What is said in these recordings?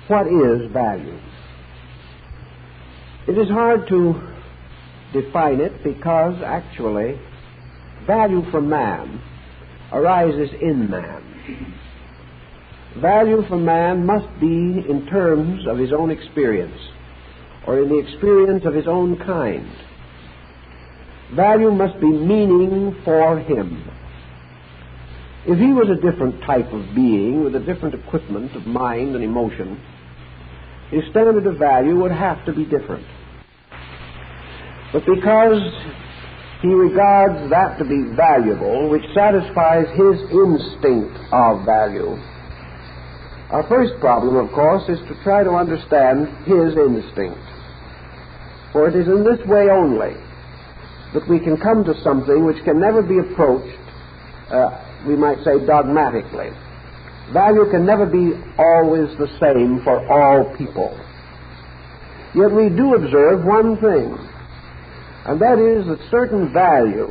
what is value? It is hard to define it because actually value for man arises in man. Value for man must be in terms of his own experience or in the experience of his own kind. Value must be meaning for him. If he was a different type of being with a different equipment of mind and emotion, his standard of value would have to be different. But because he regards that to be valuable, which satisfies his instinct of value, our first problem, of course, is to try to understand his instinct. For it is in this way only that we can come to something which can never be approached, we might say, dogmatically. Value can never be always the same for all people. Yet we do observe one thing, and that is that certain value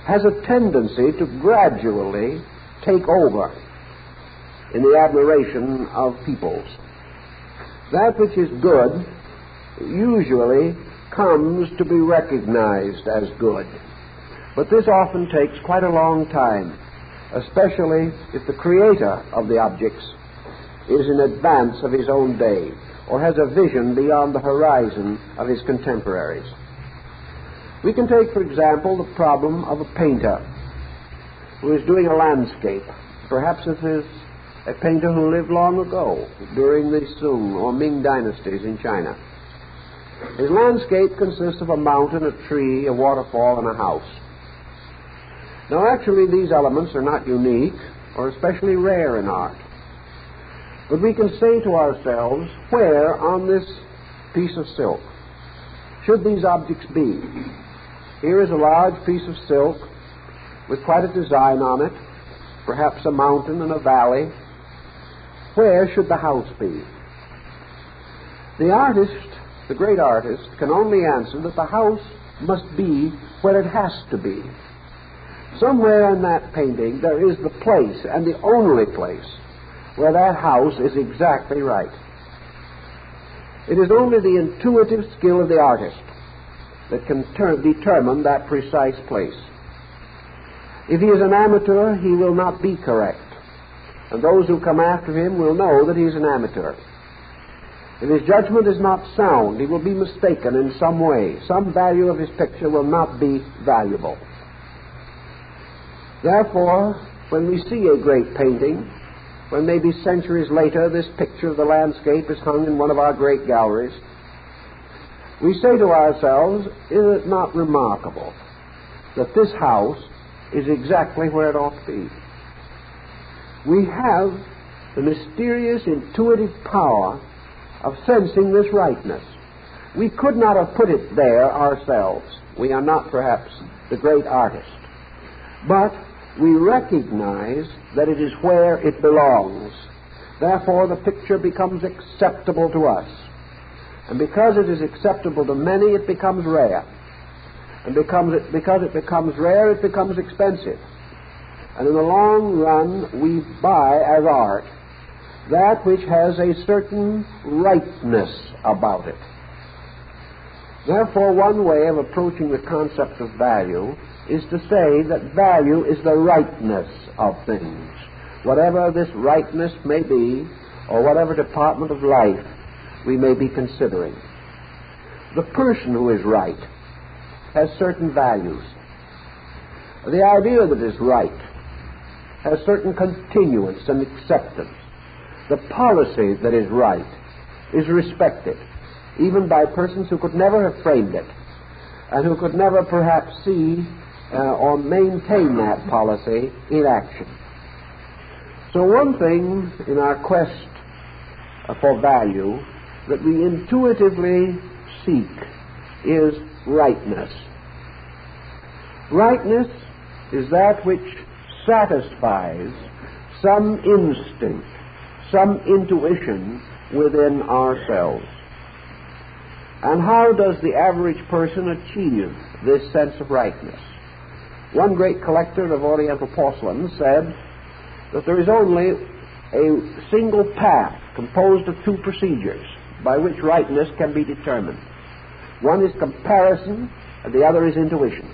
has a tendency to gradually take over in the admiration of peoples. That which is good usually comes to be recognized as good. But this often takes quite a long time, especially if the creator of the objects is in advance of his own day or has a vision beyond the horizon of his contemporaries. We can take, for example, the problem of a painter who is doing a landscape. Perhaps it is a painter who lived long ago, during the Sung or Ming dynasties in China. His landscape consists of a mountain, a tree, a waterfall, and a house. Now, actually, these elements are not unique or especially rare in art. But we can say to ourselves, where on this piece of silk should these objects be? Here is a large piece of silk with quite a design on it, perhaps a mountain and a valley. Where should the house be? The artist, the great artist, can only answer that the house must be where it has to be. Somewhere in that painting there is the place, and the only place, where that house is exactly right. It is only the intuitive skill of the artist that can determine that precise place. If he is an amateur, he will not be correct, and those who come after him will know that he is an amateur. If his judgment is not sound, he will be mistaken in some way. Some value of his picture will not be valuable. Therefore, when we see a great painting, when maybe centuries later this picture of the landscape is hung in one of our great galleries, we say to ourselves, is it not remarkable that this house is exactly where it ought to be? We have the mysterious intuitive power of sensing this rightness. We could not have put it there ourselves. We are not perhaps the great artist. But we recognize that it is where it belongs. Therefore, the picture becomes acceptable to us. And because it is acceptable to many, it becomes rare. And because it becomes rare, it becomes expensive. And in the long run, we buy as art that which has a certain rightness about it. Therefore, one way of approaching the concept of value is to say that value is the rightness of things. Whatever this rightness may be, or whatever department of life we may be considering. The person who is right has certain values. The idea that is right has certain continuance and acceptance. The policy that is right is respected, even by persons who could never have framed it, and who could never perhaps see or maintain that policy in action. So one thing in our quest for value that we intuitively seek is rightness. Rightness is that which satisfies some instinct, some intuition within ourselves. And how does the average person achieve this sense of rightness? One great collector of Oriental porcelain said that there is only a single path composed of two procedures by which rightness can be determined. One is comparison, and the other is intuition.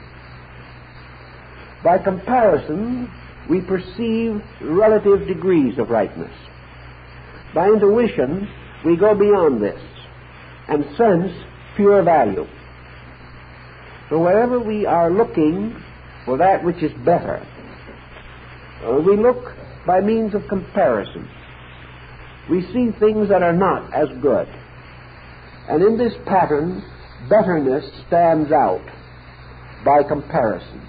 By comparison, we perceive relative degrees of rightness. By intuition, we go beyond this and sense pure value. So wherever we are looking for that which is better, we look by means of comparison. We see things that are not as good. And in this pattern, betterness stands out by comparison.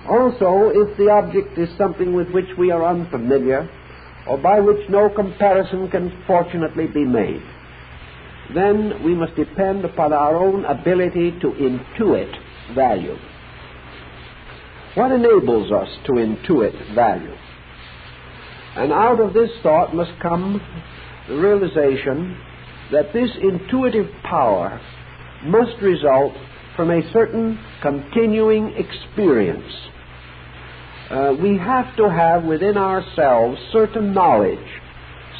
Also, if the object is something with which we are unfamiliar, or by which no comparison can fortunately be made, then we must depend upon our own ability to intuit value. What enables us to intuit value? And out of this thought must come the realization that this intuitive power must result from a certain continuing experience. We have to have within ourselves certain knowledge,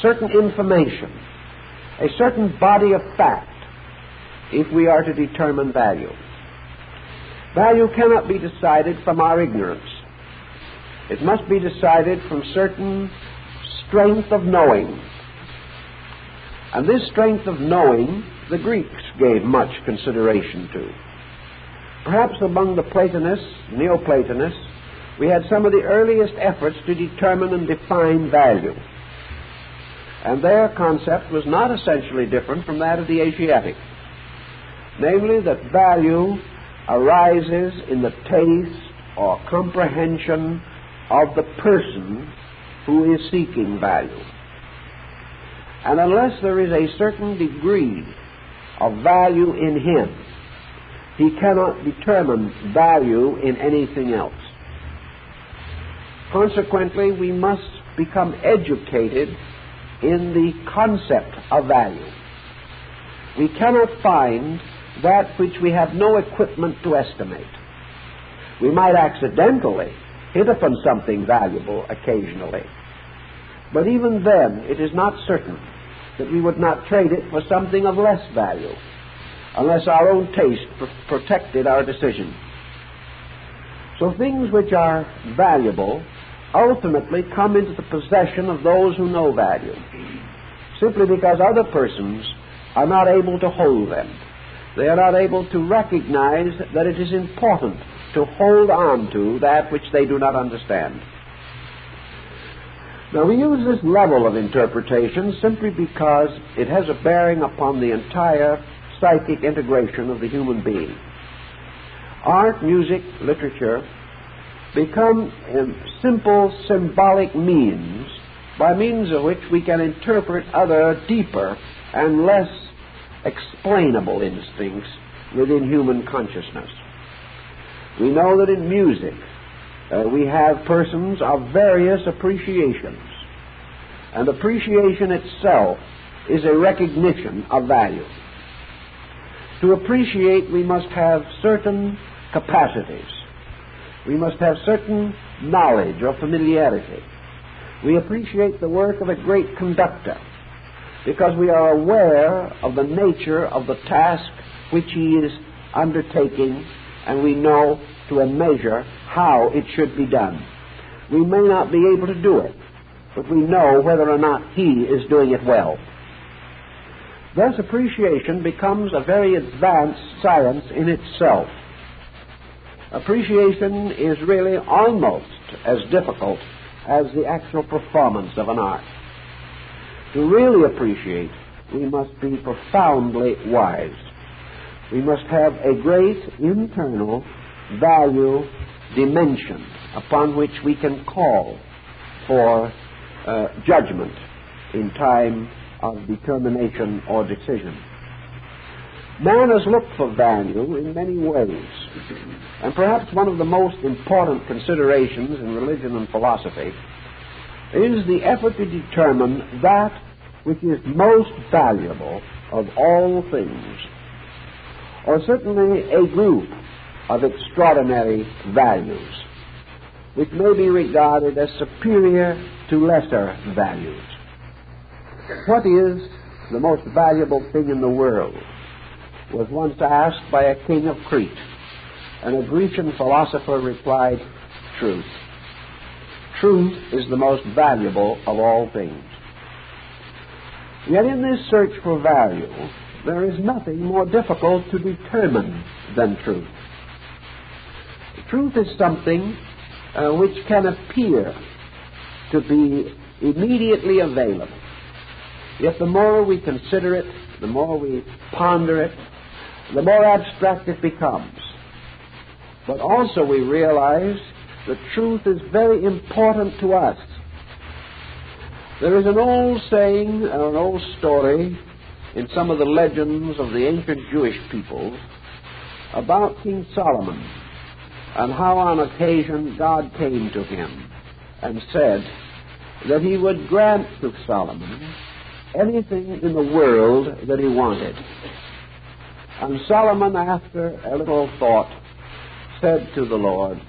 certain information, a certain body of fact if we are to determine value. Value cannot be decided from our ignorance. It must be decided from certain strength of knowing. And this strength of knowing the Greeks gave much consideration to. Perhaps among the Platonists, Neoplatonists, we had some of the earliest efforts to determine and define value. And their concept was not essentially different from that of the Asiatic. Namely, that value arises in the taste or comprehension of the person who is seeking value. And unless there is a certain degree of value in him, he cannot determine value in anything else. Consequently, we must become educated in the concept of value. We cannot find that which we have no equipment to estimate. We might accidentally hit upon something valuable occasionally, but even then it is not certain that we would not trade it for something of less value, unless our own taste protected our decision. So things which are valuable ultimately come into the possession of those who know value, simply because other persons are not able to hold them. They are not able to recognize that it is important to hold on to that which they do not understand. Now, we use this level of interpretation simply because it has a bearing upon the entire psychic integration of the human being. Art, music, literature become simple symbolic means by means of which we can interpret other deeper and less explainable instincts within human consciousness. We know that in music we have persons of various appreciations, and appreciation itself is a recognition of value. To appreciate, we must have certain capacities. We must have certain knowledge or familiarity. We appreciate the work of a great conductor because we are aware of the nature of the task which he is undertaking, and we know to a measure how it should be done. We may not be able to do it, but we know whether or not he is doing it well. Thus, appreciation becomes a very advanced science in itself. Appreciation is really almost as difficult as the actual performance of an art. To really appreciate, we must be profoundly wise. We must have a great internal value dimension upon which we can call for judgment in time of determination or decision. Man has looked for value in many ways, and perhaps one of the most important considerations in religion and philosophy is the effort to determine that which is most valuable of all things, or certainly a group of extraordinary values. which may be regarded as superior to lesser values. What is the most valuable thing in the world was once asked by a king of Crete, and a Grecian philosopher replied, truth. Truth is the most valuable of all things. Yet in this search for value, there is nothing more difficult to determine than truth. Truth is something which can appear to be immediately available. Yet the more we consider it, the more we ponder it, the more abstract it becomes. But also we realize that truth is very important to us. There is an old saying, or an old story, in some of the legends of the ancient Jewish peoples about King Solomon, and how on occasion God came to him and said that he would grant to Solomon anything in the world that he wanted. And Solomon, after a little thought, said to the Lord,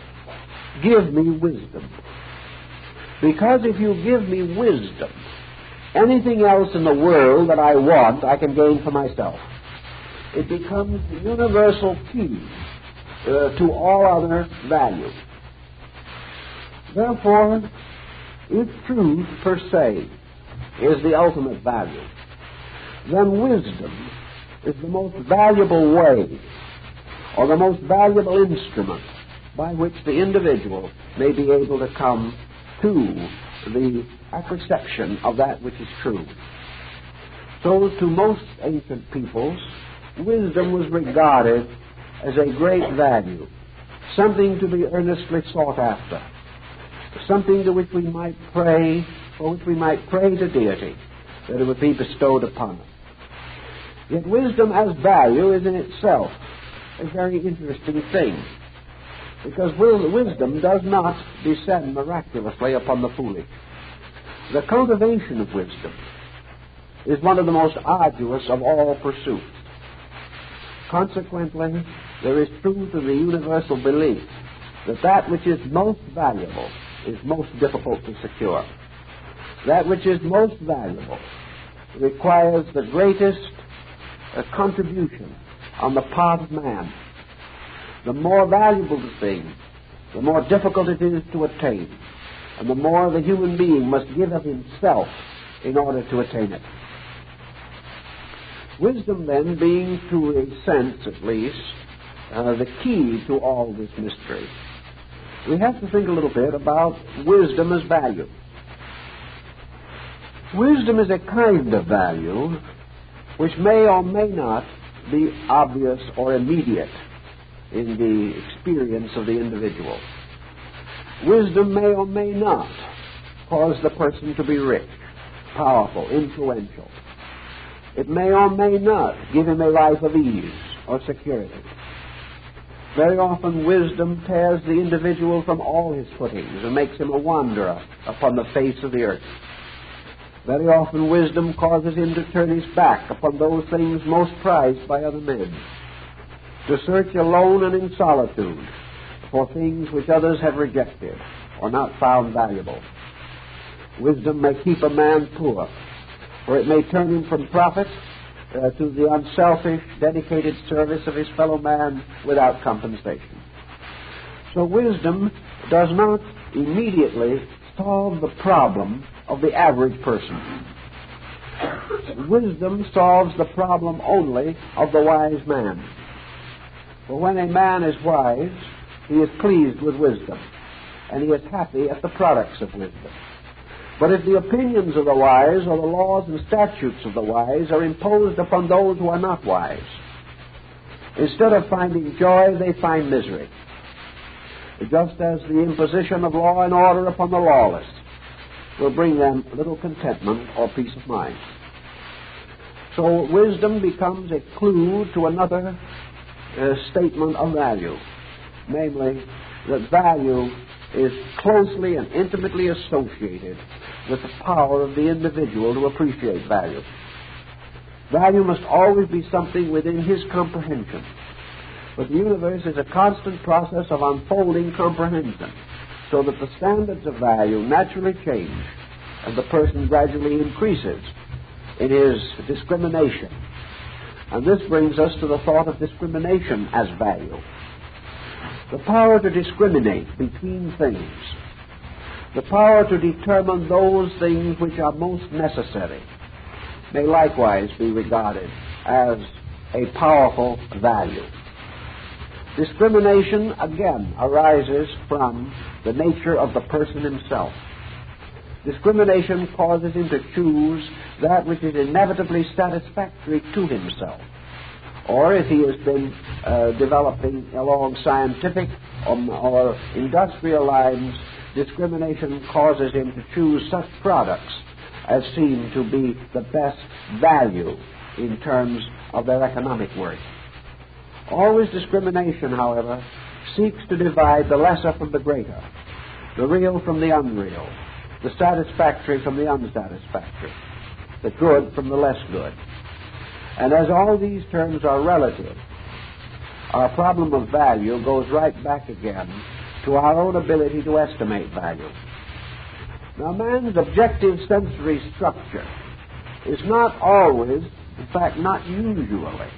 give me wisdom. Because if you give me wisdom, anything else in the world that I want, I can gain for myself. It becomes the universal key to all other value. Therefore, if truth per se is the ultimate value, then wisdom is the most valuable way, or the most valuable instrument by which the individual may be able to come to the perception of that which is true. So to most ancient peoples, wisdom was regarded as a great value, something to be earnestly sought after, something to which we might pray, for which we might pray to deity, that it would be bestowed upon us. Yet wisdom as value is in itself a very interesting thing, because wisdom does not descend miraculously upon the foolish. The cultivation of wisdom is one of the most arduous of all pursuits. Consequently, there is truth in the universal belief that that which is most valuable is most difficult to secure. That which is most valuable requires the greatest contribution on the part of man. The more valuable the thing, the more difficult it is to attain, and the more the human being must give of himself in order to attain it. Wisdom, then, being, to a sense at least, the key to all this mystery, we have to think a little bit about wisdom as value. Wisdom is a kind of value which may or may not be obvious or immediate in the experience of the individual. Wisdom may or may not cause the person to be rich, powerful, influential. It may or may not give him a life of ease or security. Very often wisdom tears the individual from all his footings and makes him a wanderer upon the face of the earth. Very often wisdom causes him to turn his back upon those things most prized by other men, to search alone and in solitude for things which others have rejected or not found valuable. Wisdom may keep a man poor, or it may turn him from profit to the unselfish, dedicated service of his fellow man without compensation. So wisdom does not immediately solve the problem of the average person. Wisdom solves the problem only of the wise man. For when a man is wise, he is pleased with wisdom, and he is happy at the products of wisdom. But if the opinions of the wise or the laws and statutes of the wise are imposed upon those who are not wise, instead of finding joy, they find misery, just as the imposition of law and order upon the lawless will bring them little contentment or peace of mind. So wisdom becomes a clue to another statement of value, namely that value is closely and intimately associated with the power of the individual to appreciate value. Value must always be something within his comprehension. But the universe is a constant process of unfolding comprehension. so that the standards of value naturally change and the person gradually increases in his discrimination. And this brings us to the thought of discrimination as value. The power to discriminate between things, the power to determine those things which are most necessary, may likewise be regarded as a powerful value. Discrimination, again, arises from the nature of the person himself. Discrimination causes him to choose that which is inevitably satisfactory to himself. Or if he has been developing along scientific or industrial lines, discrimination causes him to choose such products as seem to be the best value in terms of their economic worth. Always discrimination, however, seeks to divide the lesser from the greater, the real from the unreal, the satisfactory from the unsatisfactory, the good from the less good. And as all these terms are relative, our problem of value goes right back again to our own ability to estimate value. Now, man's objective sensory structure is not always, in fact, not usually,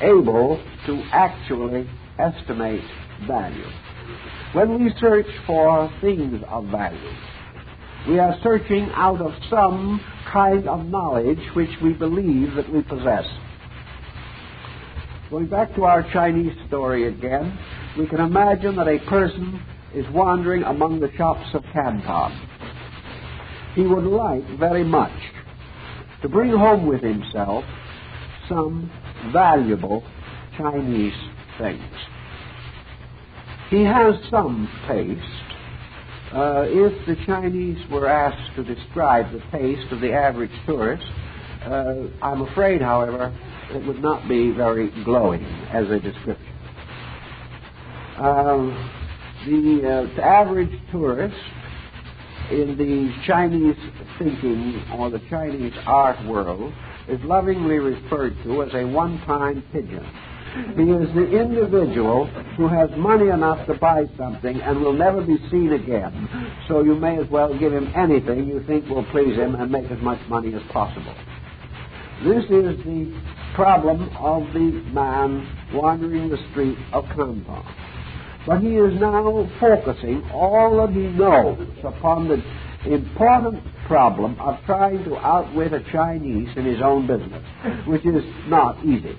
able to actually estimate value. When we search for things of value, we are searching out of some kind of knowledge which we believe that we possess. Going back to our Chinese story again, we can imagine that a person is wandering among the shops of Canton. He would like very much to bring home with himself some valuable Chinese things. He has some taste. If the Chinese were asked to describe the taste of the average tourist, I'm afraid, however, it would not be very glowing as a description. The average tourist in the Chinese thinking or the Chinese art world is lovingly referred to as a one-time pigeon. He is the individual who has money enough to buy something and will never be seen again, so you may as well give him anything you think will please him and make as much money as possible. This is the problem of the man wandering the street of Canton. But he is now focusing all that he knows upon the important problem of trying to outwit a Chinese in his own business, which is not easy.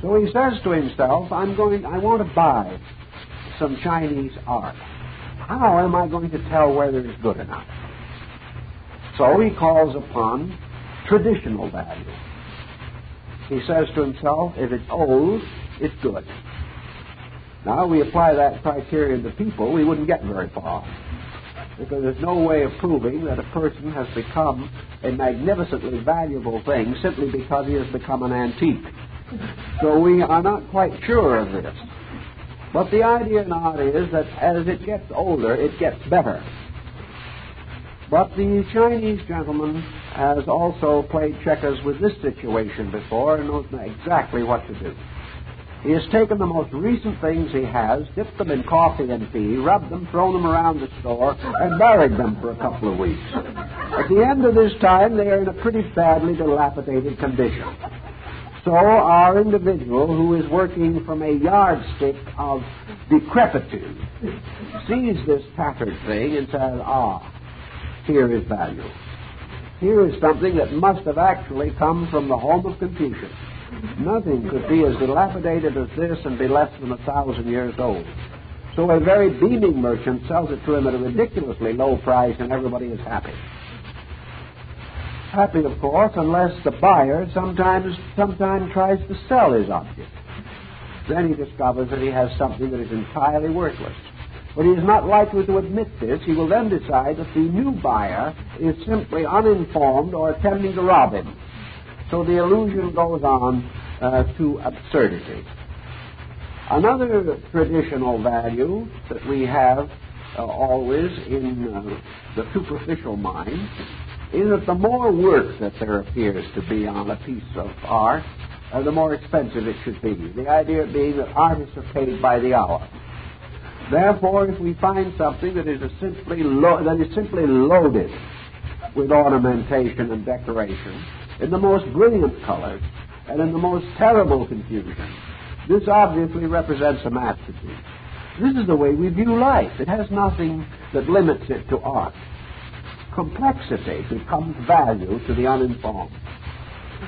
So he says to himself, I want to buy some Chinese art. How am I going to tell whether it's good or not? So he calls upon traditional value. He says to himself, if it's old, it's good. Now, we apply that criterion to people, we wouldn't get very far. Because there's no way of proving that a person has become a magnificently valuable thing simply because he has become an antique. So we are not quite sure of this. But the idea now is that as it gets older, it gets better. But the Chinese gentleman has also played checkers with this situation before and knows exactly what to do. He has taken the most recent things he has, dipped them in coffee and tea, rubbed them, thrown them around the store, and buried them for a couple of weeks. At the end of this time, they are in a pretty badly dilapidated condition. So our individual, who is working from a yardstick of decrepitude, sees this tattered thing and says, here is value. Here is something that must have actually come from the home of Confucius. Nothing could be as dilapidated as this and be less than 1,000 years old. So a very beaming merchant sells it to him at a ridiculously low price, and everybody is happy. Happy, of course, unless the buyer sometimes tries to sell his object. Then he discovers that he has something that is entirely worthless. But he is not likely to admit this. He will then decide that the new buyer is simply uninformed or attempting to rob him. So the illusion goes on to absurdity. Another traditional value that we have always in the superficial mind is that the more work that there appears to be on a piece of art, the more expensive it should be. The idea being that artists are paid by the hour. Therefore, if we find something that is simply loaded with ornamentation and decoration, in the most brilliant colors and in the most terrible confusion, this obviously represents a masterpiece. This is the way we view life. It has nothing that limits it to art. Complexity becomes value to the uninformed.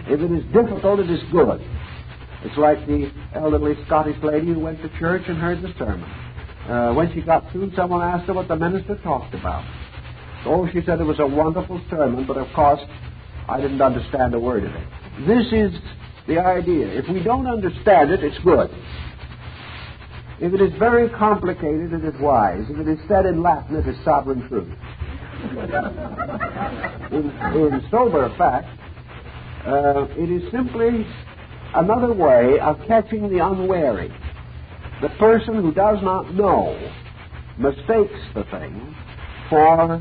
If it is difficult, it is good. It's like the elderly Scottish lady who went to church and heard the sermon. When she got through, someone asked her what the minister talked about. Oh, she said it was a wonderful sermon, but of course, I didn't understand a word of it. This is the idea. If we don't understand it, it's good. If it is very complicated, it is wise. If it is said in Latin, it is sovereign truth. In sober fact, it is simply another way of catching the unwary. The person who does not know mistakes the thing for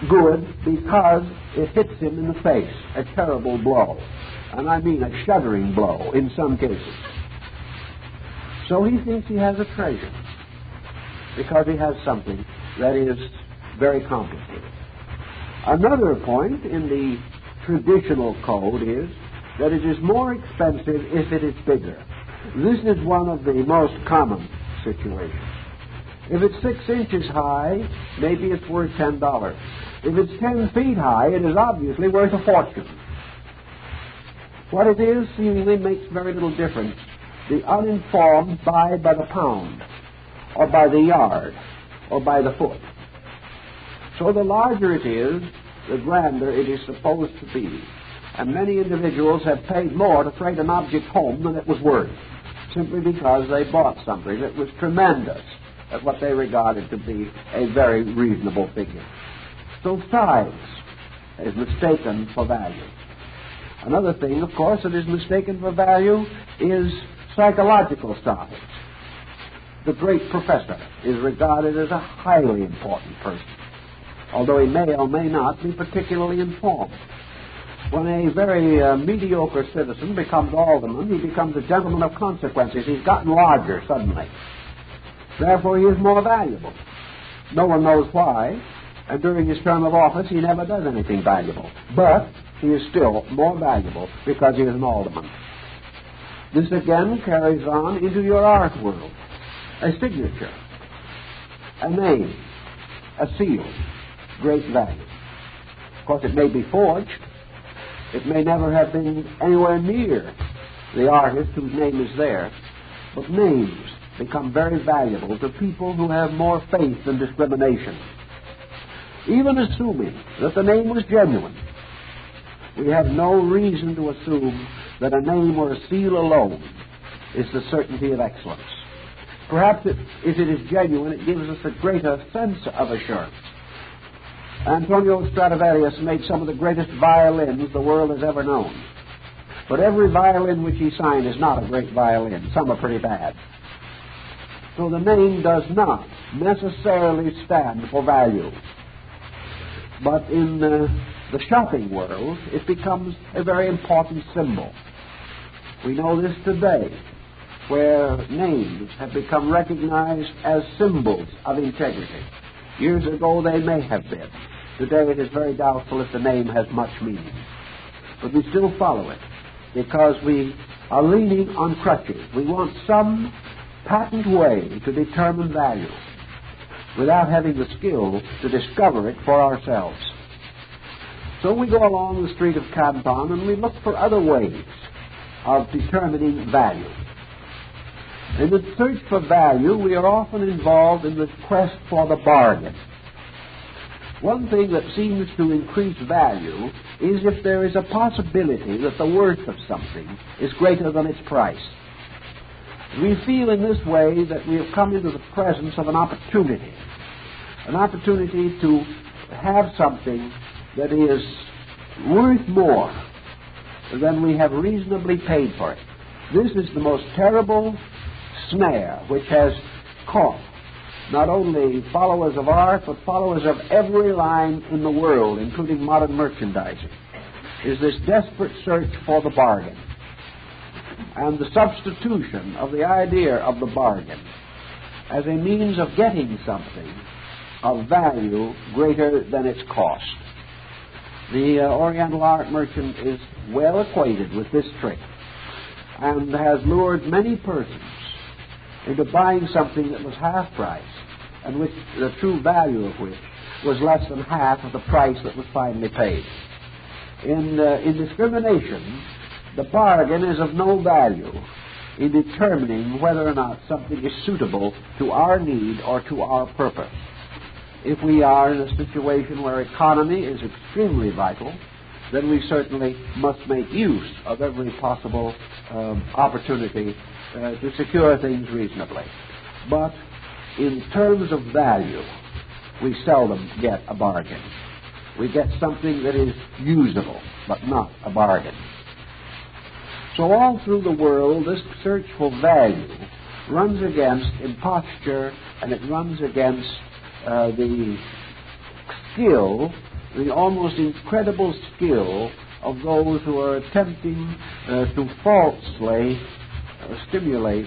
good because it hits him in the face, a terrible blow. And I mean a shuddering blow in some cases. So he thinks he has a treasure because he has something that is very complicated. Another point in the traditional code is that it is more expensive if it is bigger. This is one of the most common situations. If it's 6 inches high, maybe it's worth $10. If it's 10 feet high, it is obviously worth a fortune. What it is seemingly makes very little difference. The uninformed buy by the pound, or by the yard, or by the foot. So the larger it is, the grander it is supposed to be. And many individuals have paid more to freight an object home than it was worth, simply because they bought something that was tremendous at what they regarded to be a very reasonable figure. So size is mistaken for value. Another thing, of course, that is mistaken for value is psychological size. The great professor is regarded as a highly important person, although he may or may not be particularly informed. When a very mediocre citizen becomes alderman, he becomes a gentleman of consequences. He's gotten larger suddenly. Therefore, he is more valuable. No one knows why, and during his term of office, he never does anything valuable. But he is still more valuable because he is an alderman. This again carries on into your art world. A signature, a name, a seal, great value. Of course, it may be forged. It may never have been anywhere near the artist whose name is there. But names become very valuable to people who have more faith than discrimination. Even assuming that the name was genuine, we have no reason to assume that a name or a seal alone is the certainty of excellence. Perhaps if it is genuine, it gives us a greater sense of assurance. Antonio Stradivarius made some of the greatest violins the world has ever known. But every violin which he signed is not a great violin. Some are pretty bad. So the name does not necessarily stand for value. But in the shopping world, it becomes a very important symbol. We know this today, where names have become recognized as symbols of integrity. Years ago, they may have been. Today, it is very doubtful if the name has much meaning. But we still follow it because we are leaning on crutches. We want some patent way to determine value without having the skill to discover it for ourselves. So we go along the street of Canton and we look for other ways of determining value. In the search for value, we are often involved in the quest for the bargain. One thing that seems to increase value is if there is a possibility that the worth of something is greater than its price. We feel in this way that we have come into the presence of an opportunity to have something that is worth more than we have reasonably paid for it. This is the most terrible snare which has caught not only followers of art, but followers of every line in the world, including modern merchandising, is this desperate search for the bargain and the substitution of the idea of the bargain as a means of getting something of value greater than its cost. The Oriental art merchant is well acquainted with this trick and has lured many persons into buying something that was half price and which the true value of which was less than half of the price that was finally paid. In discrimination, the bargain is of no value in determining whether or not something is suitable to our need or to our purpose. If we are in a situation where economy is extremely vital, then we certainly must make use of every possible opportunity to secure things reasonably. But in terms of value, we seldom get a bargain. We get something that is usable, but not a bargain. So all through the world, this search for value runs against imposture, and it runs against the skill, the almost incredible skill of those who are attempting to falsely stimulate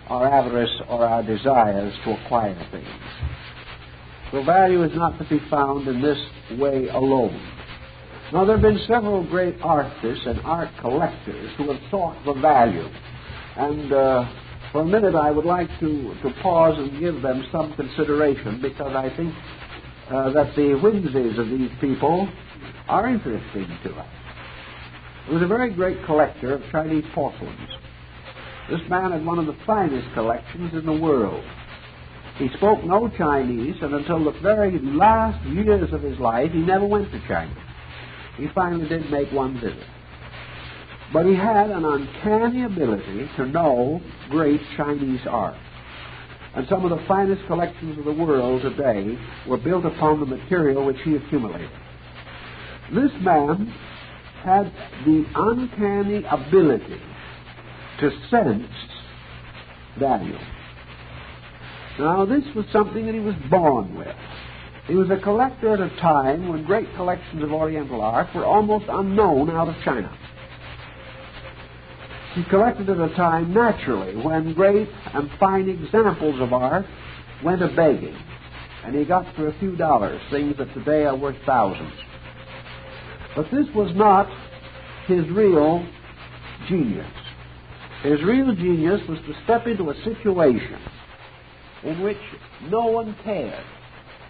our avarice or our desires to acquire things. So value is not to be found in this way alone. Now, there have been several great artists and art collectors who have sought for value. And for a minute, I would like to pause and give them some consideration, because I think that the whimsies of these people are interesting to us. There was a very great collector of Chinese porcelains. This man had one of the finest collections in the world. He spoke no Chinese, and until the very last years of his life, he never went to China. He finally did make one visit. But he had an uncanny ability to know great Chinese art. And some of the finest collections of the world today were built upon the material which he accumulated. This man had the uncanny ability to sense value. Now, this was something that he was born with. He was a collector at a time when great collections of Oriental art were almost unknown out of China. He collected at a time, naturally, when great and fine examples of art went a-begging, and he got for a few dollars things that today are worth thousands. But this was not his real genius. His real genius was to step into a situation in which no one cared,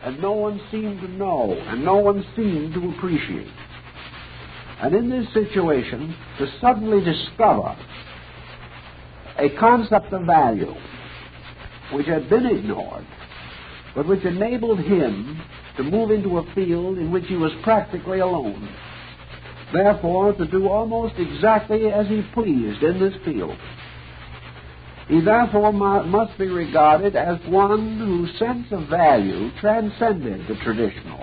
and no one seemed to know, and no one seemed to appreciate. And in this situation, to suddenly discover a concept of value which had been ignored, but which enabled him to move into a field in which he was practically alone. Therefore, to do almost exactly as he pleased in this field. He therefore must be regarded as one whose sense of value transcended the traditional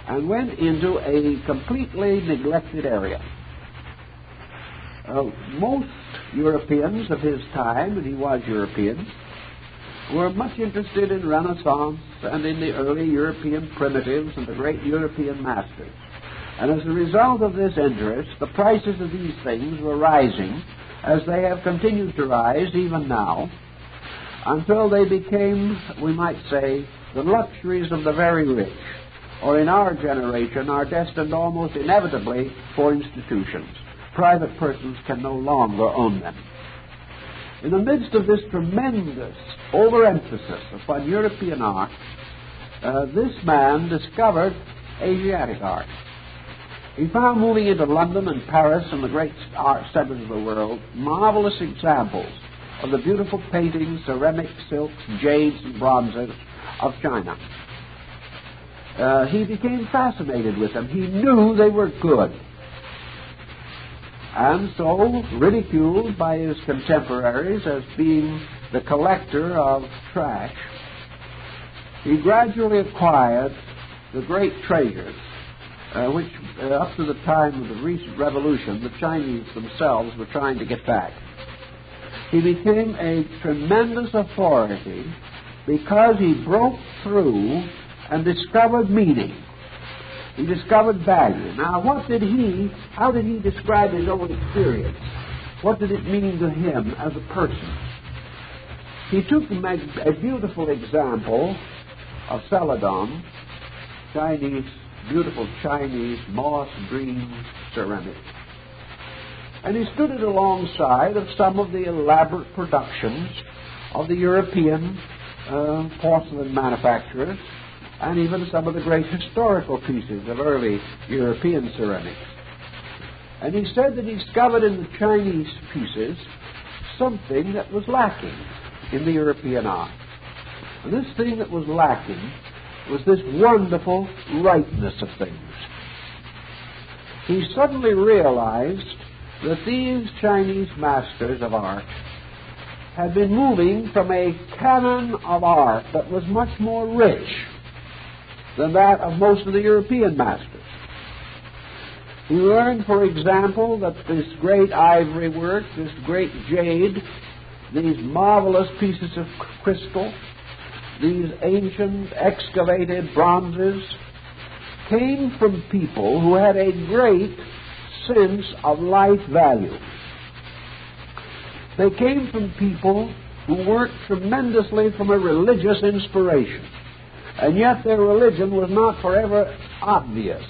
and went into a completely neglected area. Most Europeans of his time, and he was European, were much interested in Renaissance and in the early European primitives and the great European masters. And as a result of this interest, the prices of these things were rising, as they have continued to rise even now, until they became, we might say, the luxuries of the very rich, or in our generation are destined almost inevitably for institutions. Private persons can no longer own them. In the midst of this tremendous overemphasis upon European art, this man discovered Asiatic art. He found, moving into London and Paris and the great art centers of the world, marvelous examples of the beautiful paintings, ceramics, silks, jades, and bronzes of China. He became fascinated with them. He knew they were good. And so, ridiculed by his contemporaries as being the collector of trash, he gradually acquired the great treasures which, up to the time of the recent revolution, the Chinese themselves were trying to get back. He became a tremendous authority because he broke through and discovered meaning. He discovered value. Now, how did he describe his own experience? What did it mean to him as a person? He took a beautiful example of celadon, beautiful Chinese moss green ceramic, and he stood it alongside of some of the elaborate productions of the European porcelain manufacturers, and even some of the great historical pieces of early European ceramics. And he said that he discovered in the Chinese pieces something that was lacking in the European art. And this thing that was lacking was this wonderful rightness of things. He suddenly realized that these Chinese masters of art had been moving from a canon of art that was much more rich than that of most of the European masters. He learned, for example, that this great ivory work, this great jade, these marvelous pieces of crystal, these ancient excavated bronzes, came from people who had a great sense of life value. They came from people who worked tremendously from a religious inspiration, and yet their religion was not forever obvious.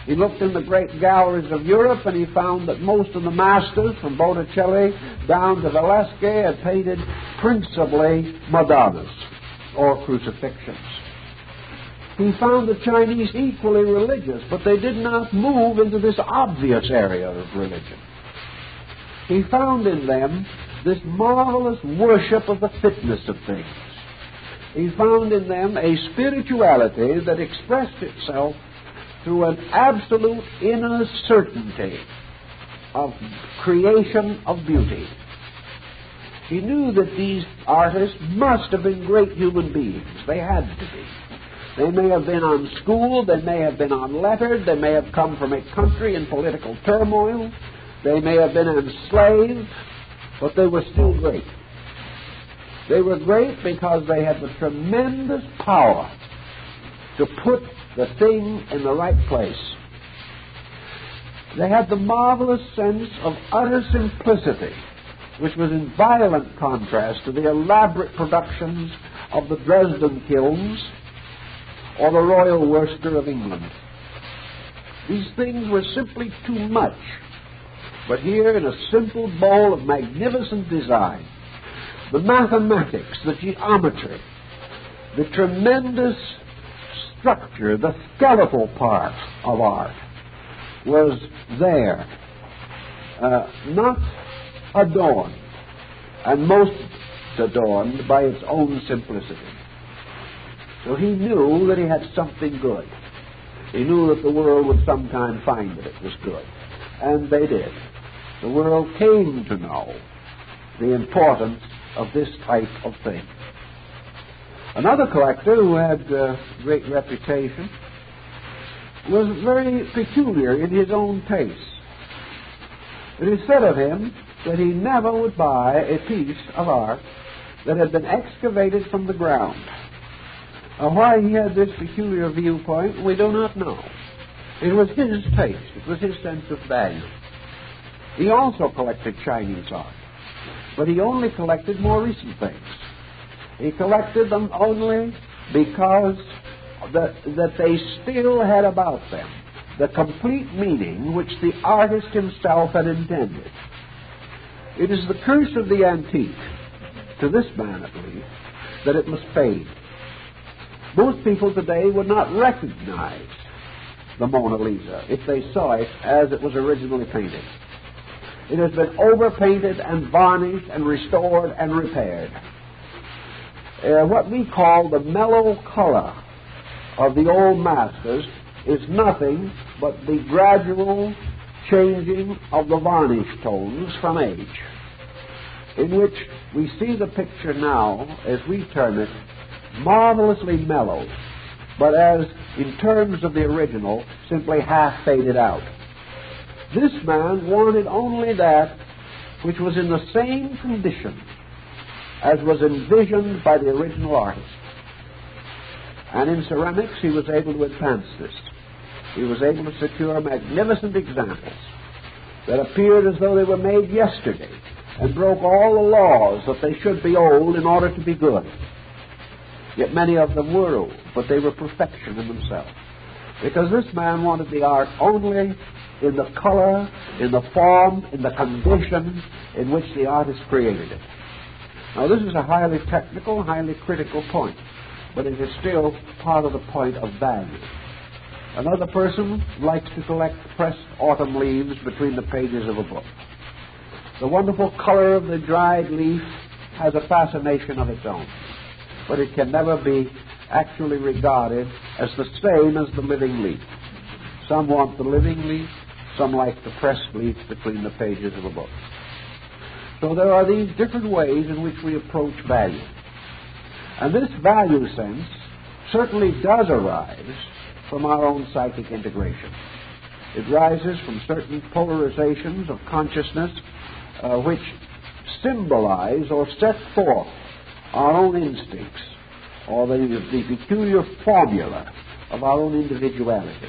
He looked in the great galleries of Europe, and he found that most of the masters, from Botticelli down to Velasquez, had painted principally Madonnas or crucifixions. He found the Chinese equally religious, but they did not move into this obvious area of religion. He found in them this marvelous worship of the fitness of things. He found in them a spirituality that expressed itself through an absolute inner certainty of creation of beauty. He knew that these artists must have been great human beings. They had to be. They may have been unschooled, they may have been unlettered, they may have come from a country in political turmoil, they may have been enslaved, but they were still great. They were great because they had the tremendous power to put the thing in the right place. They had the marvelous sense of utter simplicity, which was in violent contrast to the elaborate productions of the Dresden kilns or the Royal Worcester of England. These things were simply too much. But here, in a simple bowl of magnificent design, the mathematics, the geometry, the tremendous structure, the skeletal part of art was there, not adorned, and most adorned by its own simplicity. So he knew that he had something good. He knew that the world would sometime find that it was good. And they did. The world came to know the importance of this type of thing. Another collector who had great reputation was very peculiar in his own taste. It is said of him that he never would buy a piece of art that had been excavated from the ground. Why he had this peculiar viewpoint, we do not know. It was his taste. It was his sense of value. He also collected Chinese art, but he only collected more recent things. He collected them only because that they still had about them the complete meaning which the artist himself had intended. It is the curse of the antique, to this man at least, that it must fade. Most people today would not recognize the Mona Lisa if they saw it as it was originally painted. It has been overpainted and varnished and restored and repaired. What we call the mellow color of the old masters is nothing but the gradual changing of the varnish tones from age, in which we see the picture now, as we term it, marvelously mellow, but as, in terms of the original, simply half faded out. This man wanted only that which was in the same condition as was envisioned by the original artist. And in ceramics, he was able to advance this. He was able to secure magnificent examples that appeared as though they were made yesterday, and broke all the laws that they should be old in order to be good. Yet many of them were old, but they were perfection in themselves. Because this man wanted the art only in the color, in the form, in the condition in which the artist created it. Now this is a highly technical, highly critical point, but it is still part of the point of value. Another person likes to collect pressed autumn leaves between the pages of a book. The wonderful color of the dried leaf has a fascination of its own, but it can never be actually regarded as the same as the living leaf. Some want the living leaf, some like the pressed leaf between the pages of a book. So there are these different ways in which we approach value. And this value sense certainly does arise from our own psychic integration. It rises from certain polarizations of consciousness which symbolize or set forth our own instincts or the peculiar formula of our own individuality.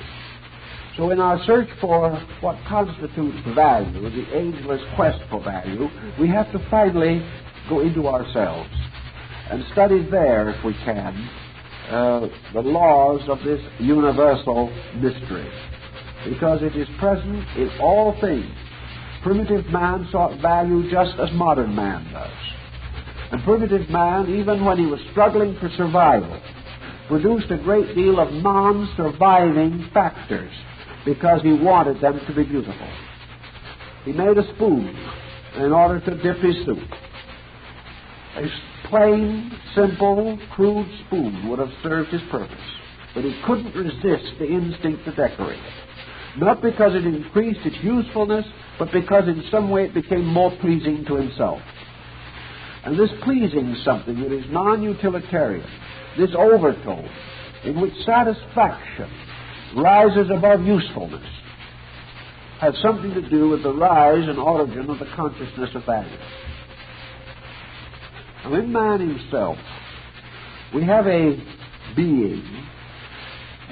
So in our search for what constitutes value, the ageless quest for value, we have to finally go into ourselves and study there, if we can, the laws of this universal mystery, because it is present in all things. Primitive man sought value just as modern man does. And primitive man, even when he was struggling for survival, produced a great deal of non-surviving factors because he wanted them to be beautiful. He made a spoon in order to dip his soup. A plain, simple, crude spoon would have served his purpose, but he couldn't resist the instinct to decorate it. Not because it increased its usefulness, but because in some way it became more pleasing to himself. And this pleasing something that is non-utilitarian, this overtone in which satisfaction rises above usefulness, has something to do with the rise and origin of the consciousness of value. Now, in man himself, we have a being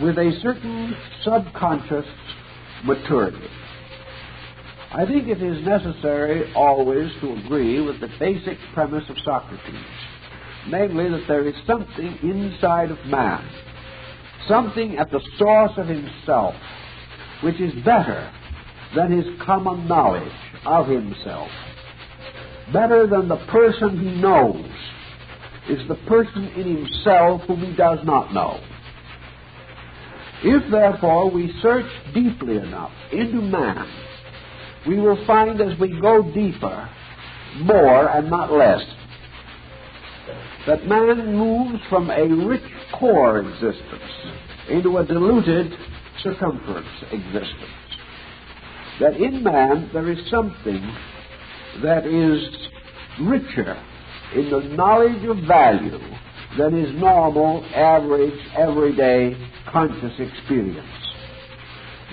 with a certain subconscious maturity. I think it is necessary always to agree with the basic premise of Socrates, namely that there is something inside of man, something at the source of himself, which is better than his common knowledge of himself. Better than the person he knows is the person in himself whom he does not know. If, therefore, we search deeply enough into man, we will find as we go deeper, more and not less, that man moves from a rich core existence into a diluted circumference existence. That in man there is something that is richer in the knowledge of value than is normal, average, everyday, conscious experience.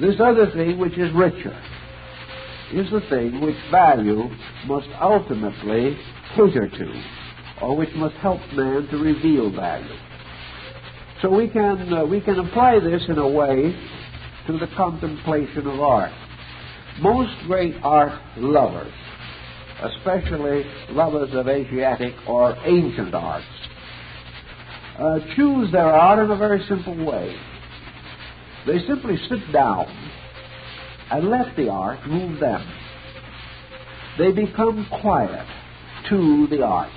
This other thing which is richer is the thing which value must ultimately cater to, or which must help man to reveal value. So we can apply this in a way to the contemplation of art. Most great art lovers, especially lovers of Asiatic or ancient arts, choose their art in a very simple way. They simply sit down and let the art move them. They become quiet to the art.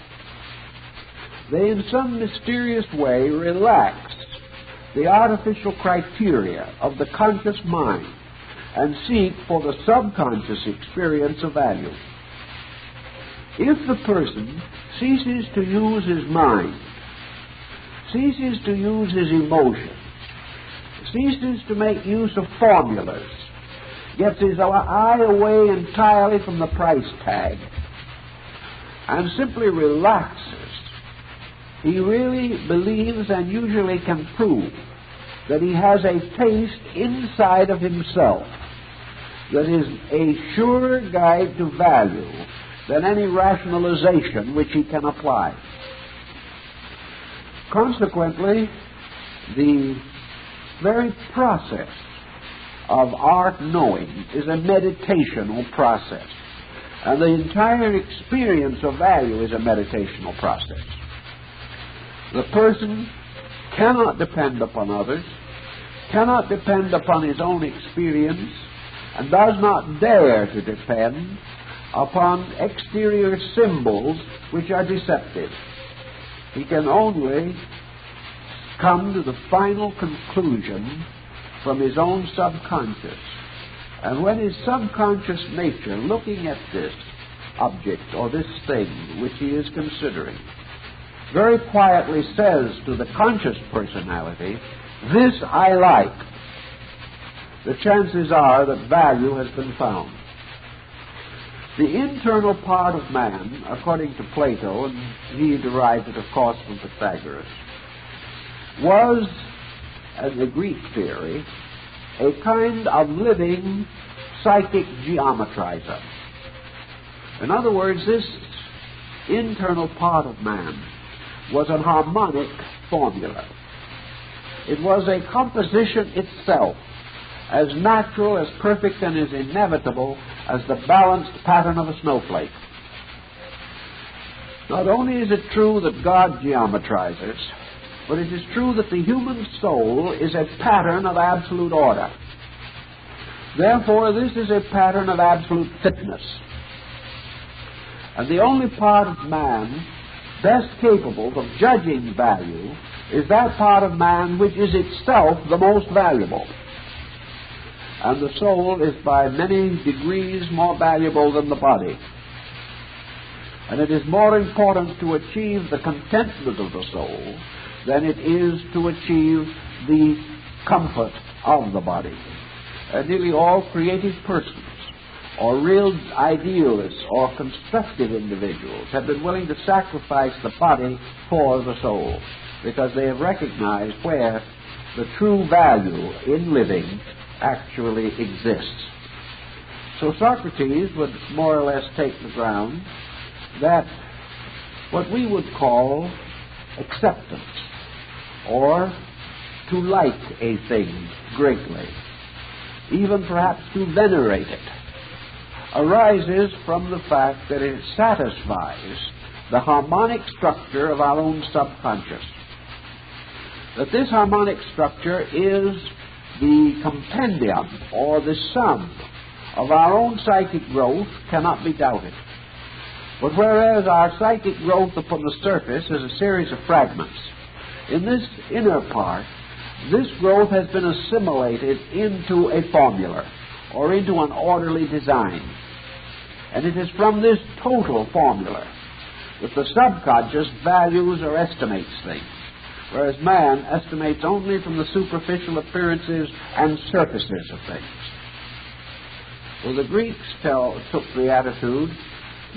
They, in some mysterious way, relax the artificial criteria of the conscious mind and seek for the subconscious experience of value. If the person ceases to use his mind, ceases to use his emotions, ceases to make use of formulas, gets his eye away entirely from the price tag, and simply relaxes, he really believes and usually can prove that he has a taste inside of himself that is a surer guide to value than any rationalization which he can apply. Consequently, the very process of art knowing is a meditational process. And the entire experience of value is a meditational process. The person cannot depend upon others, cannot depend upon his own experience, and does not dare to depend upon exterior symbols which are deceptive. He can only come to the final conclusion from his own subconscious. And when his subconscious nature, looking at this object or this thing which he is considering, very quietly says to the conscious personality, "This I like," the chances are that value has been found. The internal part of man, according to Plato, and he derived it, of course, from Pythagoras, was, as the Greek theory, a kind of living psychic geometrizer. In other words, this internal part of man was a harmonic formula. It was a composition itself, as natural, as perfect, and as inevitable as the balanced pattern of a snowflake. Not only is it true that God geometrizes, but it is true that the human soul is a pattern of absolute order. Therefore, this is a pattern of absolute fitness. And the only part of man best capable of judging value is that part of man which is itself the most valuable. And the soul is by many degrees more valuable than the body. And it is more important to achieve the contentment of the soul than it is to achieve the comfort of the body. Nearly all creative persons, or real idealists, or constructive individuals have been willing to sacrifice the body for the soul, because they have recognized where the true value in living actually exists. So Socrates would more or less take the ground that what we would call acceptance, or to like a thing greatly, even perhaps to venerate it, arises from the fact that it satisfies the harmonic structure of our own subconscious. That this harmonic structure is the compendium or the sum of our own psychic growth cannot be doubted. But whereas our psychic growth upon the surface is a series of fragments, in this inner part, this growth has been assimilated into a formula or into an orderly design. And it is from this total formula that the subconscious values or estimates things, whereas man estimates only from the superficial appearances and surfaces of things. Well, the Greeks took the attitude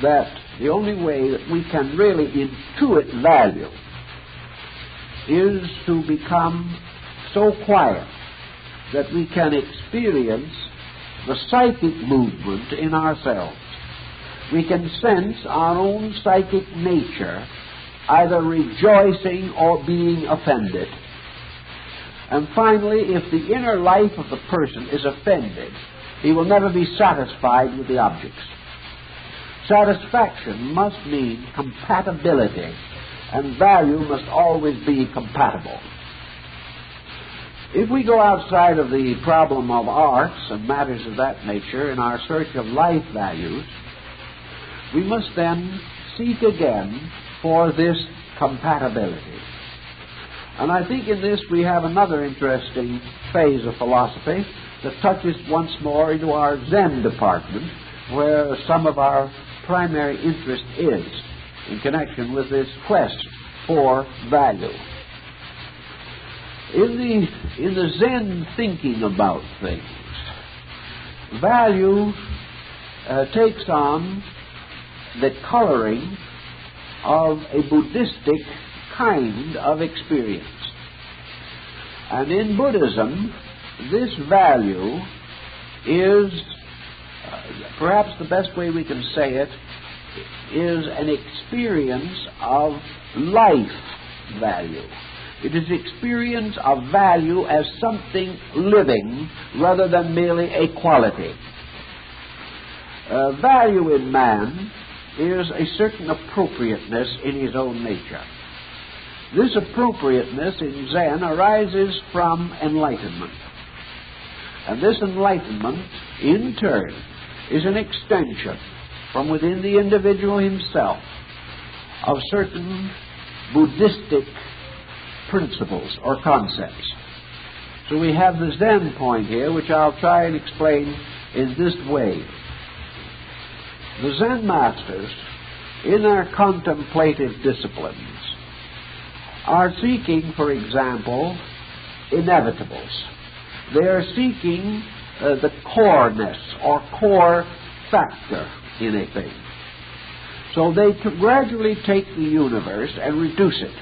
that the only way that we can really intuit value is to become so quiet that we can experience the psychic movement in ourselves. We can sense our own psychic nature either rejoicing or being offended. And finally, if the inner life of the person is offended, he will never be satisfied with the objects. Satisfaction must mean compatibility, and value must always be compatible. If we go outside of the problem of arts and matters of that nature in our search of life values, we must then seek again for this compatibility. And I think in this we have another interesting phase of philosophy that touches once more into our Zen department, where some of our primary interest is in connection with this quest for value. In the Zen thinking about things, value takes on the coloring of a Buddhistic kind of experience. And in Buddhism, this value is, perhaps the best way we can say it, is an experience of life value. It is experience of value as something living rather than merely a quality. Value in man is a certain appropriateness in his own nature. This appropriateness in Zen arises from enlightenment. And this enlightenment, in turn, is an extension from within the individual himself of certain Buddhistic principles or concepts. So we have the Zen point here, which I'll try and explain in this way. The Zen masters, in their contemplative disciplines, are seeking, for example, inevitables. They are seeking the coreness or core factor in a thing. So they gradually take the universe and reduce it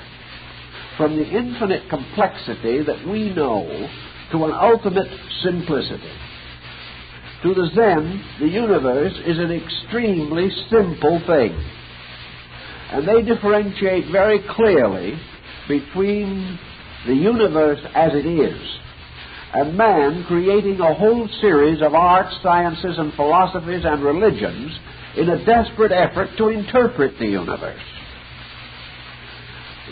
from the infinite complexity that we know to an ultimate simplicity. To the Zen, the universe is an extremely simple thing. And they differentiate very clearly between the universe as it is and man creating a whole series of arts, sciences, and philosophies and religions in a desperate effort to interpret the universe.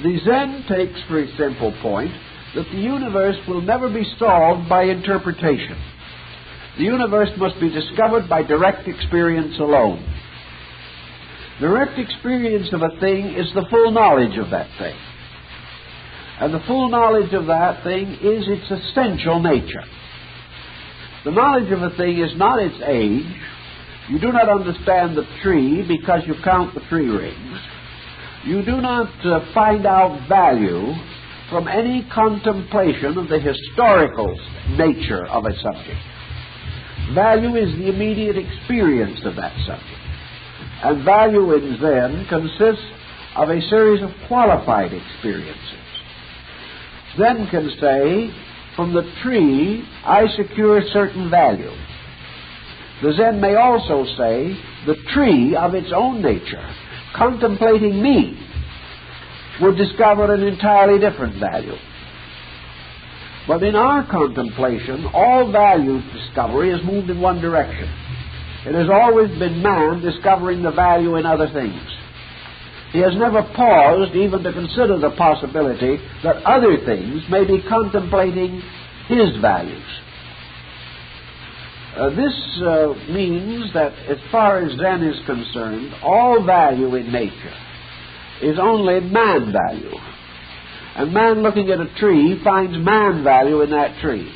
The Zen takes for a simple point that the universe will never be solved by interpretation. The universe must be discovered by direct experience alone. Direct experience of a thing is the full knowledge of that thing. And the full knowledge of that thing is its essential nature. The knowledge of a thing is not its age. You do not understand the tree because you count the tree rings. You do not find out value from any contemplation of the historical nature of a subject. Value is the immediate experience of that subject. And value in Zen consists of a series of qualified experiences. Zen can say, from the tree, I secure certain value. The Zen may also say, the tree of its own nature, contemplating me, would discover an entirely different value. But in our contemplation, all value discovery has moved in one direction. It has always been man discovering the value in other things. He has never paused even to consider the possibility that other things may be contemplating his values. This means that as far as Zen is concerned, all value in nature is only man value. And man looking at a tree finds man value in that tree.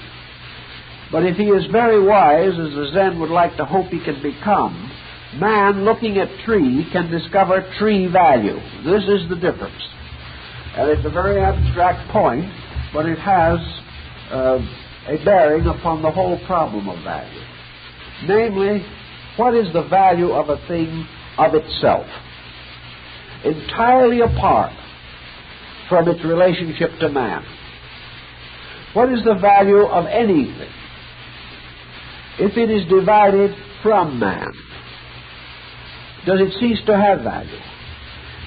But if he is very wise, as the Zen would like to hope he can become, man looking at tree can discover tree value. This is the difference. And it's a very abstract point, but it has a bearing upon the whole problem of value. Namely, what is the value of a thing of itself, entirely apart from its relationship to man? What is the value of anything if it is divided from man? Does it cease to have value?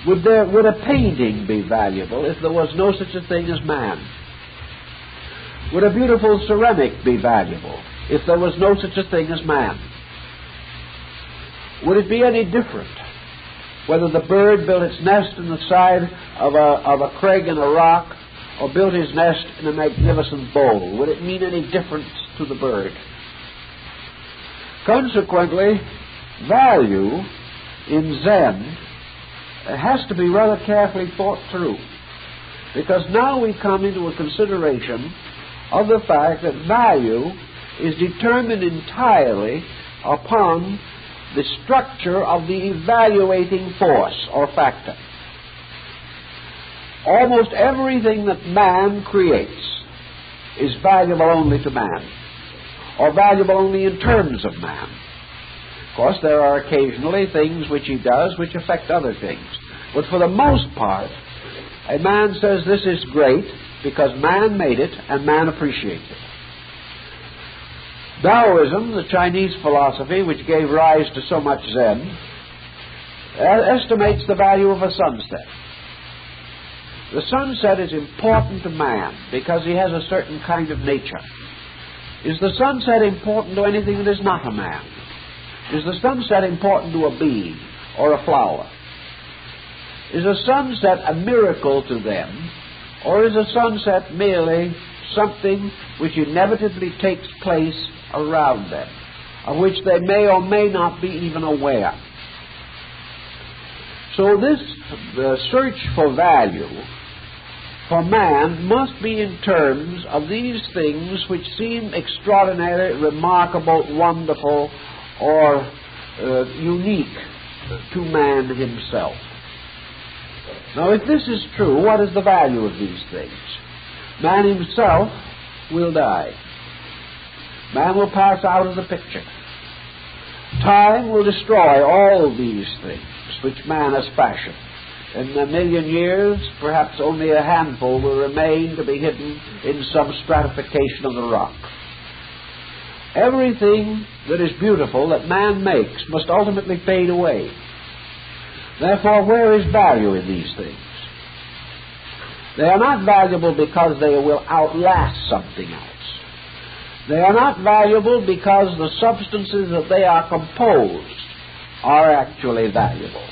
Would a painting be valuable if there was no such a thing as man? Would a beautiful ceramic be valuable if there was no such a thing as man? Would it be any different whether the bird built its nest in the side of a crag in a rock or built his nest in a magnificent bowl? Would it mean any difference to the bird? Consequently, value in Zen has to be rather carefully thought through, because now we come into a consideration of the fact that value is determined entirely upon the structure of the evaluating force or factor. Almost everything that man creates is valuable only to man, or valuable only in terms of man. Of course, there are occasionally things which he does which affect other things. But for the most part, a man says this is great because man made it and man appreciates it. Taoism, the Chinese philosophy which gave rise to so much Zen, estimates the value of a sunset. The sunset is important to man because he has a certain kind of nature. Is the sunset important to anything that is not a man? Is the sunset important to a bee or a flower? Is a sunset a miracle to them, or is a sunset merely something which inevitably takes place around them, of which they may or may not be even aware? So the search for value for man must be in terms of these things which seem extraordinary, remarkable, wonderful, or unique to man himself. Now, if this is true, what is the value of these things? Man himself will die. Man will pass out of the picture. Time will destroy all these things which man has fashioned. In a million years, perhaps only a handful will remain to be hidden in some stratification of the rock. Everything that is beautiful that man makes must ultimately fade away. Therefore, where is value in these things? They are not valuable because they will outlast something else. They are not valuable because the substances that they are composed are actually valuable.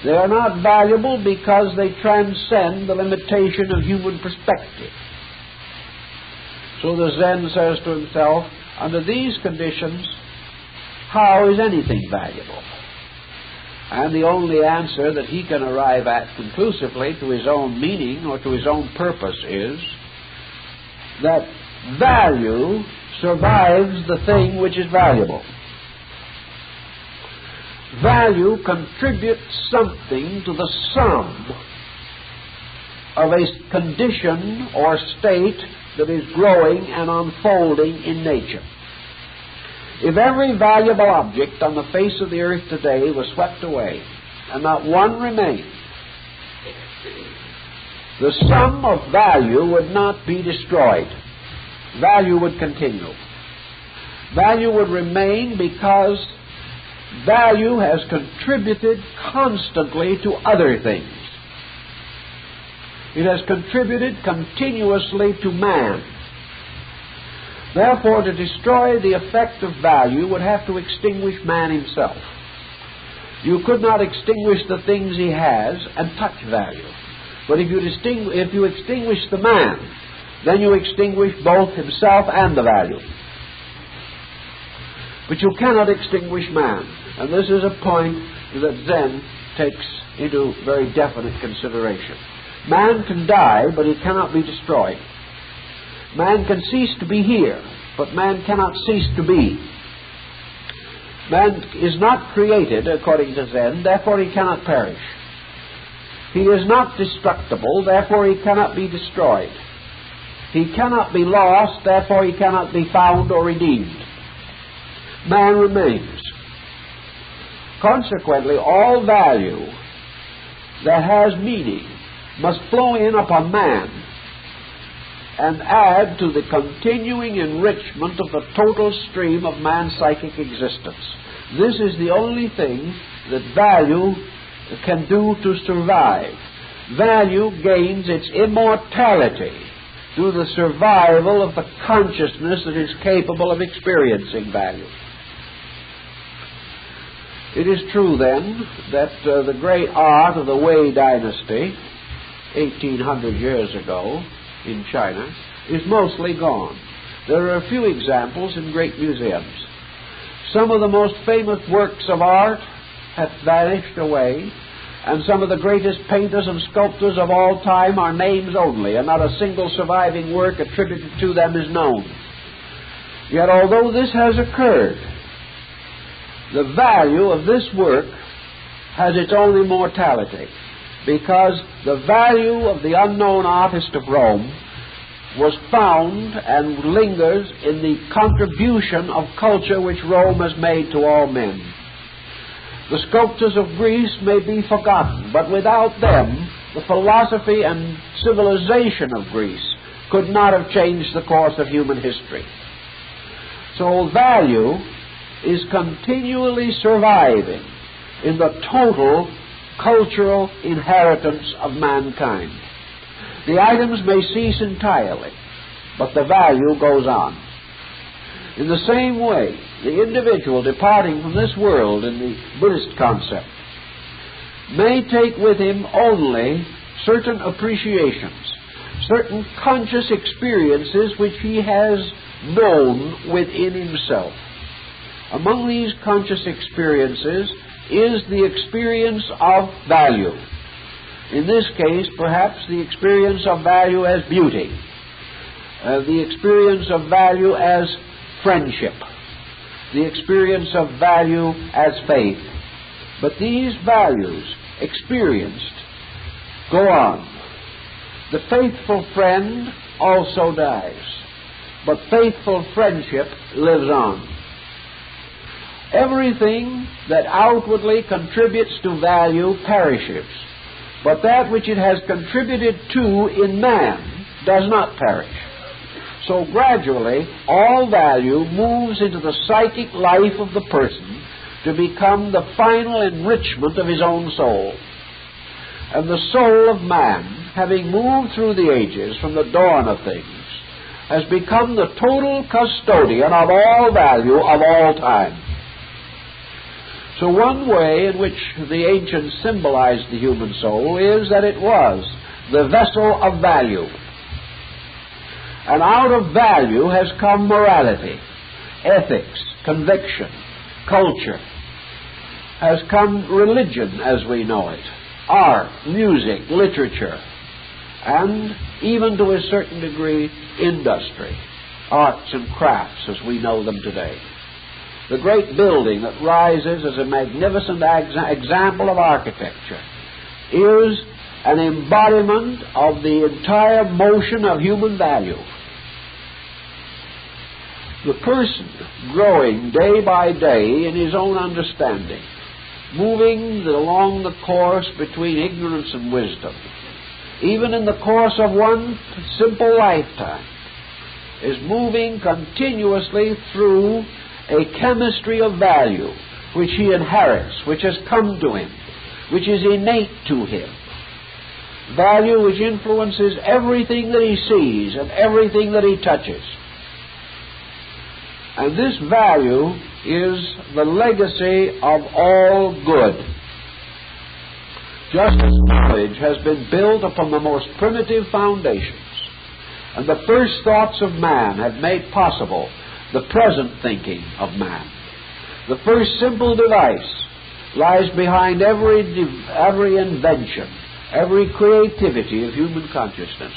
They are not valuable because they transcend the limitation of human perspective. So the Zen says to himself, under these conditions, how is anything valuable? And the only answer that he can arrive at conclusively to his own meaning or to his own purpose is that value survives the thing which is valuable. Value contributes something to the sum of a condition or state that is growing and unfolding in nature. If every valuable object on the face of the earth today was swept away and not one remained, the sum of value would not be destroyed. Value would continue. Value would remain because value has contributed constantly to other things. It has contributed continuously to man. Therefore, to destroy the effect of value would have to extinguish man himself. You could not extinguish the things he has and touch value. But if you extinguish the man, then you extinguish both himself and the value. But you cannot extinguish man. And this is a point that Zen takes into very definite consideration. Man can die, but he cannot be destroyed. Man can cease to be here, but man cannot cease to be. Man is not created, according to Zen, therefore he cannot perish. He is not destructible, therefore he cannot be destroyed. He cannot be lost, therefore he cannot be found or redeemed. Man remains. Consequently, all value that has meaning must flow in upon man and add to the continuing enrichment of the total stream of man's psychic existence. This is the only thing that value can do to survive. Value gains its immortality through the survival of the consciousness that is capable of experiencing value. It is true, then, that the great art of the Wei dynasty, 1800 years ago, in China, is mostly gone. There are a few examples in great museums. Some of the most famous works of art have vanished away, and some of the greatest painters and sculptors of all time are names only, and not a single surviving work attributed to them is known. Yet although this has occurred, the value of this work has its own immortality, because the value of the unknown artist of Rome was found and lingers in the contribution of culture which Rome has made to all men. The sculptors of Greece may be forgotten, but without them, the philosophy and civilization of Greece could not have changed the course of human history. So value is continually surviving in the total cultural inheritance of mankind. The items may cease entirely, but the value goes on. In the same way, the individual departing from this world in the Buddhist concept may take with him only certain appreciations, certain conscious experiences which he has known within himself. Among these conscious experiences is the experience of value. In this case, perhaps the experience of value as beauty, the experience of value as friendship, the experience of value as faith. But these values, experienced, go on. The faithful friend also dies, but faithful friendship lives on. Everything that outwardly contributes to value perishes, but that which it has contributed to in man does not perish. So gradually, all value moves into the psychic life of the person to become the final enrichment of his own soul. And the soul of man, having moved through the ages from the dawn of things, has become the total custodian of all value of all time. So one way in which the ancients symbolized the human soul is that it was the vessel of value. And out of value has come morality, ethics, conviction, culture. Has come religion as we know it, art, music, literature, and even to a certain degree, industry, arts and crafts as we know them today. The great building that rises as a magnificent example of architecture is an embodiment of the entire motion of human value. The person growing day by day in his own understanding, moving along the course between ignorance and wisdom, even in the course of one simple lifetime, is moving continuously through a chemistry of value which he inherits, which has come to him, which is innate to him. Value which influences everything that he sees and everything that he touches. And this value is the legacy of all good. Just as knowledge has been built upon the most primitive foundations, and the first thoughts of man have made possible the present thinking of man. The first simple device lies behind every invention, every creativity of human consciousness.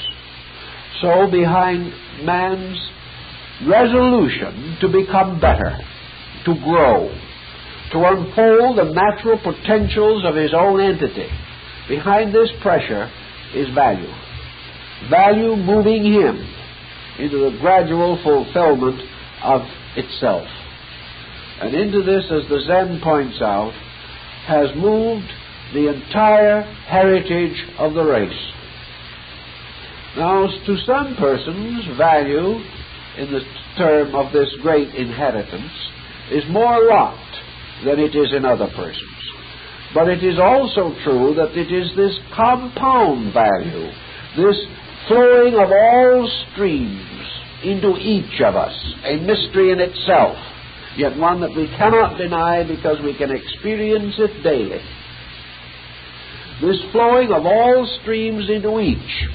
So behind man's resolution to become better, to grow, to unfold the natural potentials of his own entity, behind this pressure is value. Value moving him into the gradual fulfillment of itself. And into this, as the Zen points out, has moved the entire heritage of the race. Now, to some persons, value, in the term of this great inheritance, is more locked than it is in other persons. But it is also true that it is this compound value, this flowing of all streams into each of us, a mystery in itself, yet one that we cannot deny because we can experience it daily. This flowing of all streams into each